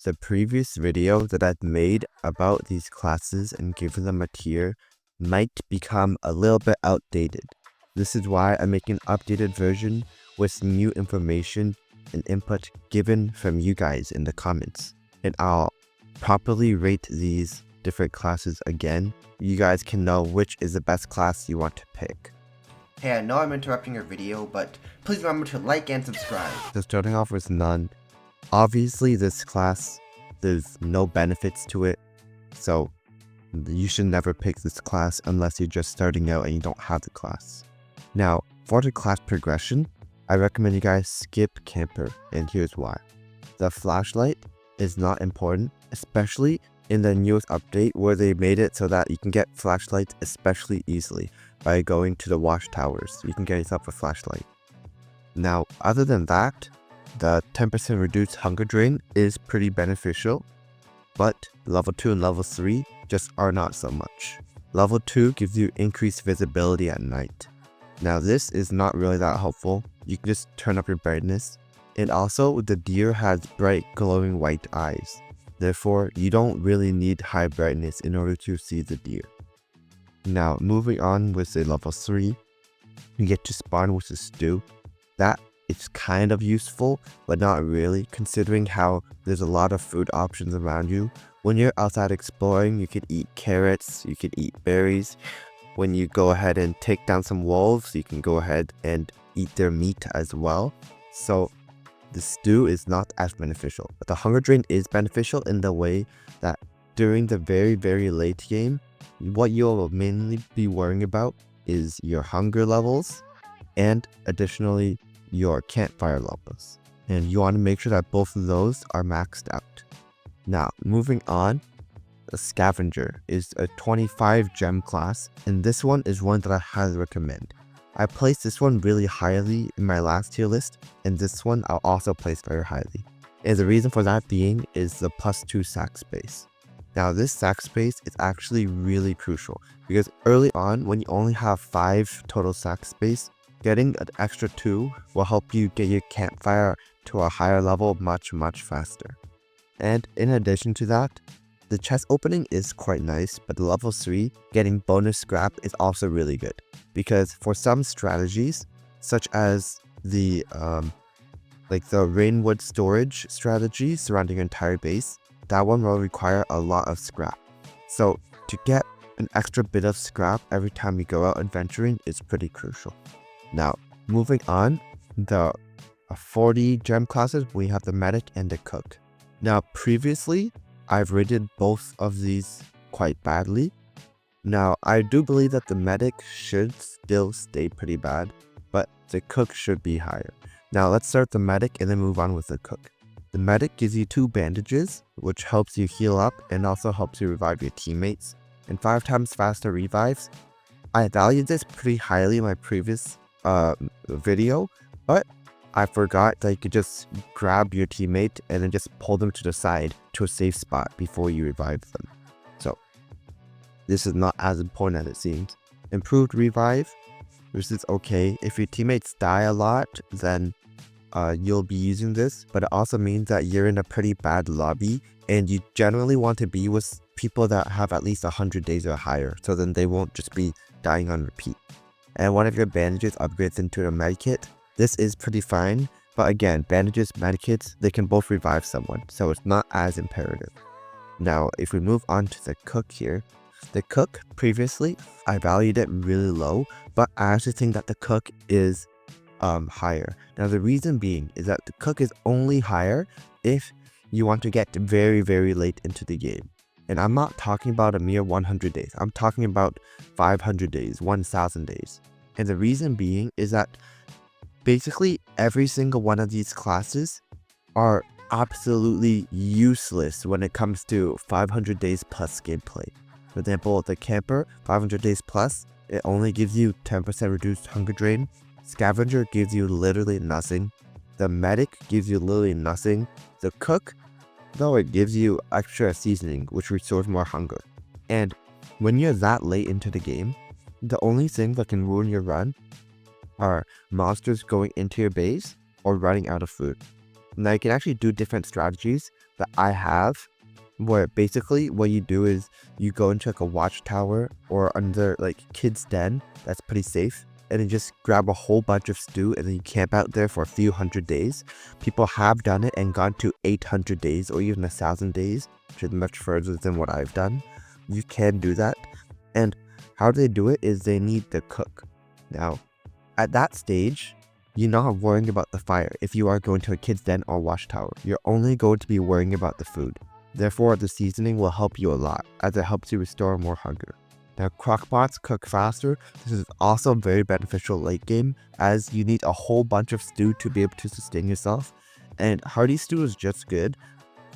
the previous video that I've made about these classes and giving them a tier might become a little bit outdated. This is why I'm making an updated version with new information and input given from you guys in the comments. And I'll properly rate these different classes again. You guys can know which is the best class you want to pick. Hey, I know I'm interrupting your video, but please remember to like and subscribe. So starting off with none. Obviously this class, there's no benefits to it, so you should never pick this class unless you're just starting out and you don't have the class. Now, for the class progression, I recommend you guys skip camper, and here's why. The flashlight is not important, especially in the newest update where they made it so that you can get flashlights especially easily by going to the watchtowers. You can get yourself a flashlight. Now, other than that, the 10% reduced hunger drain is pretty beneficial, but level 2 and level 3 just are not so much. Level 2 gives you increased visibility at night. Now this is not really that helpful. You can just turn up your brightness. And also the deer has bright glowing white eyes. Therefore, you don't really need high brightness in order to see the deer. Now moving on with a level 3, you get to spawn with a stew. That is kind of useful, but not really, considering how there's a lot of food options around you. When you're outside exploring, you can eat carrots, you can eat berries. When you go ahead and take down some wolves, you can go ahead and eat their meat as well. So the stew is not as beneficial, but the hunger drain is beneficial in the way that during the very late game, what you'll mainly be worrying about is your hunger levels and additionally your campfire levels. And you want to make sure that both of those are maxed out. Now, moving on, the scavenger is a 25 gem class, and this one is one that I highly recommend. I placed this one really highly in my last tier list, and this one I'll also place very highly. And the reason for that being is the +2 sack space. Now this sack space is actually really crucial because early on when you only have 5 total sack space, getting an extra 2 will help you get your campfire to a higher level much faster. And in addition to that, the chest opening is quite nice, but level 3, getting bonus scrap is also really good. Because for some strategies, such as the rainwood storage strategy surrounding your entire base, that one will require a lot of scrap. So to get an extra bit of scrap every time you go out adventuring is pretty crucial. Now, moving on, the 40 gem classes, we have the medic and the cook. Now, previously, I've rated both of these quite badly. Now, I do believe that the medic should still stay pretty bad, but the cook should be higher. Now, let's start the medic and then move on with the cook. The medic gives you 2 bandages, which helps you heal up and also helps you revive your teammates, and 5 times faster revives. I valued this pretty highly in my previous video, but I forgot that you could just grab your teammate and then just pull them to the side to a safe spot before you revive them. So this is not as important as it seems. Improved revive, this is okay. If your teammates die a lot, then you'll be using this, but it also means that you're in a pretty bad lobby and you generally want to be with people that have at least 100 days or higher, so then they won't just be dying on repeat. And one of your bandages upgrades into a medikit. This is pretty fine, but again, bandages, medikits, they can both revive someone, so it's not as imperative. Now, if we move on to the cook here, the cook, previously, I valued it really low, but I actually think that the cook is higher. Now, the reason being is that the cook is only higher if you want to get very late into the game. And I'm not talking about a mere 100 days. I'm talking about 500 days, 1,000 days. And the reason being is that basically every single one of these classes are absolutely useless when it comes to 500 days plus gameplay. For example, the camper, 500 days plus, it only gives you 10% reduced hunger drain. Scavenger gives you literally nothing. The medic gives you literally nothing. The cook, though, it gives you extra seasoning, which restores more hunger. And when you're that late into the game, the only thing that can ruin your run are monsters going into your base or running out of food. Now you can actually do different strategies that I have, where basically what you do is you go into like a watchtower or under like kids den that's pretty safe, and then just grab a whole bunch of stew and then you camp out there for a few hundred days. People have done it and gone to 800 days or even 1,000 days, which is much further than what I've done. You can do that. And how they do it is they need to cook. Now, at that stage, you're not worrying about the fire. If you are going to a kid's den or watchtower, you're only going to be worrying about the food. Therefore, the seasoning will help you a lot, as it helps you restore more hunger. Now, crockpots cook faster. This is also very beneficial late game, as you need a whole bunch of stew to be able to sustain yourself. And hearty stew is just good.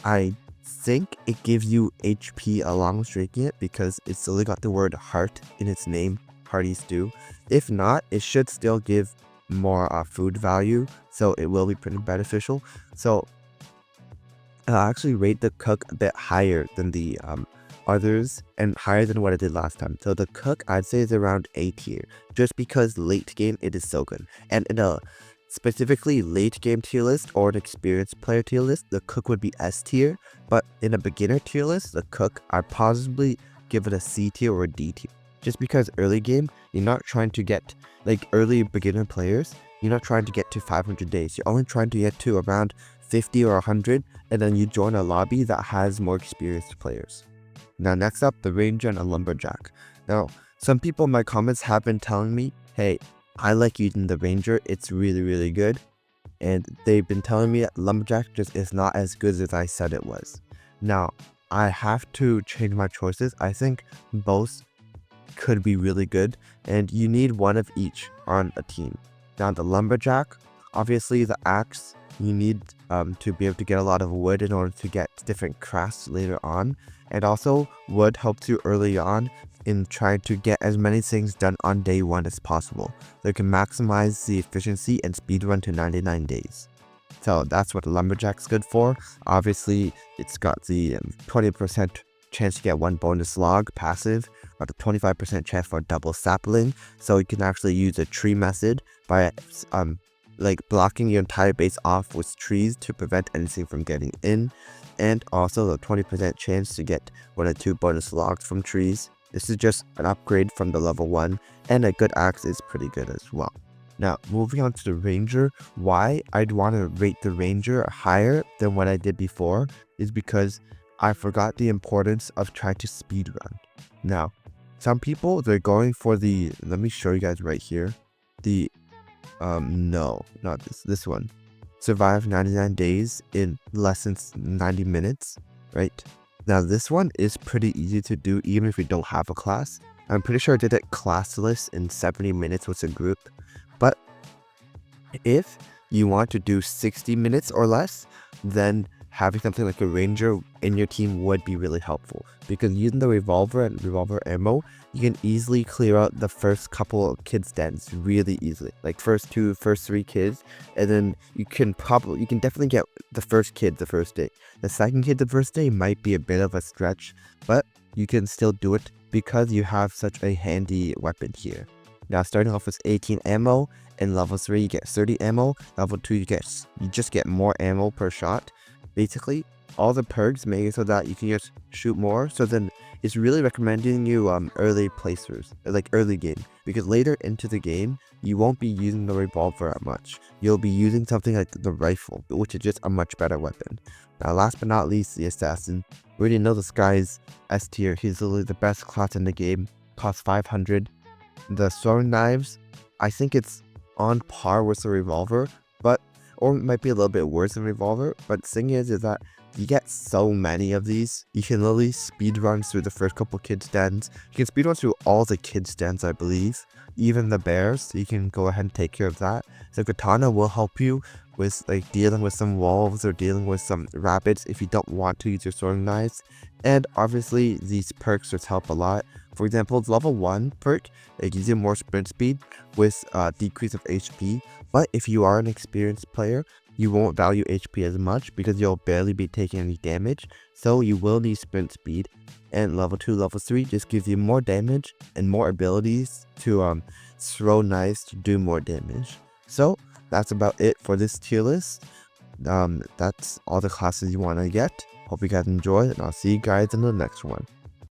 I think it gives you HP along with drinking it because it's still got the word heart in its name, hearty stew. If not, it should still give more food value, so it will be pretty beneficial. So I'll actually rate the cook a bit higher than the others and higher than what I did last time. So the cook I'd say is around A tier, just because late game it is so good. And in a specifically late game tier list or an experienced player tier list, the cook would be S tier. But in a beginner tier list, the cook I'd possibly give it a C tier or a D tier. Just because early game, you're not trying to get, like early beginner players, you're not trying to get to 500 days. You're only trying to get to around 50 or 100, and then you join a lobby that has more experienced players. Now next up, the ranger and a lumberjack. Now, some people in my comments have been telling me, hey, I like using the ranger, it's really good. And they've been telling me that lumberjack just is not as good as I said it was. Now, I have to change my choices. I think both could be really good, and you need one of each on a team. Now the lumberjack, obviously the axe, you need to be able to get a lot of wood in order to get different crafts later on, and also wood helps you early on in trying to get as many things done on day 1 as possible. They can maximize the efficiency and speed run to 99 days. So that's what the lumberjack's good for. Obviously it's got the 20% chance to get 1 bonus log passive, or the 25% chance for a double sapling, so you can actually use a tree method by like blocking your entire base off with trees to prevent anything from getting in, and also the 20% chance to get 1 or 2 bonus logs from trees. This is just an upgrade from the level 1, and a good axe is pretty good as well. Now moving on to the ranger, why I'd want to rate the ranger higher than what I did before is because I forgot the importance of trying to speedrun. Now, some people, they're going for the, let me show you guys right here, the, no, not this one. Survive 99 days in less than 90 minutes, right? Now, this one is pretty easy to do even if you don't have a class. I'm pretty sure I did it classless in 70 minutes with a group. But if you want to do 60 minutes or less, then having something like a ranger in your team would be really helpful, because using the revolver and revolver ammo, you can easily clear out the first couple of kids dens really easily, like first 3 kids, and then you can definitely get the first kid the first day. The second kid the first day might be a bit of a stretch, but you can still do it because you have such a handy weapon here. Now starting off with 18 ammo, in level 3 you get 30 ammo, level 2 you just get more ammo per shot. Basically, all the perks make it so that you can just shoot more, so then it's really recommending you early placers, like early game, because later into the game, you won't be using the revolver that much. You'll be using something like the rifle, which is just a much better weapon. Now last but not least, the assassin. We already know this guy's S tier, he's literally the best class in the game, costs 500. The throwing knives, I think it's on par with the revolver, or it might be a little bit worse than revolver, but the thing is that you get so many of these. You can literally speedrun through the first couple kids dens. You can speedrun through all the kids dens, I believe, even the bears, so you can go ahead and take care of that. The katana will help you with like dealing with some wolves or dealing with some rabbits if you don't want to use your throwing knives. And obviously these perks just help a lot. For example, the level 1 perk, it gives you more sprint speed with decrease of HP, but if you are an experienced player, you won't value HP as much because you'll barely be taking any damage, so you will need sprint speed. And level 2, level 3 just gives you more damage and more abilities to throw knives to do more damage. So that's about it for this tier list. that's all the classes you want to get. Hope you guys enjoyed, and I'll see you guys in the next one.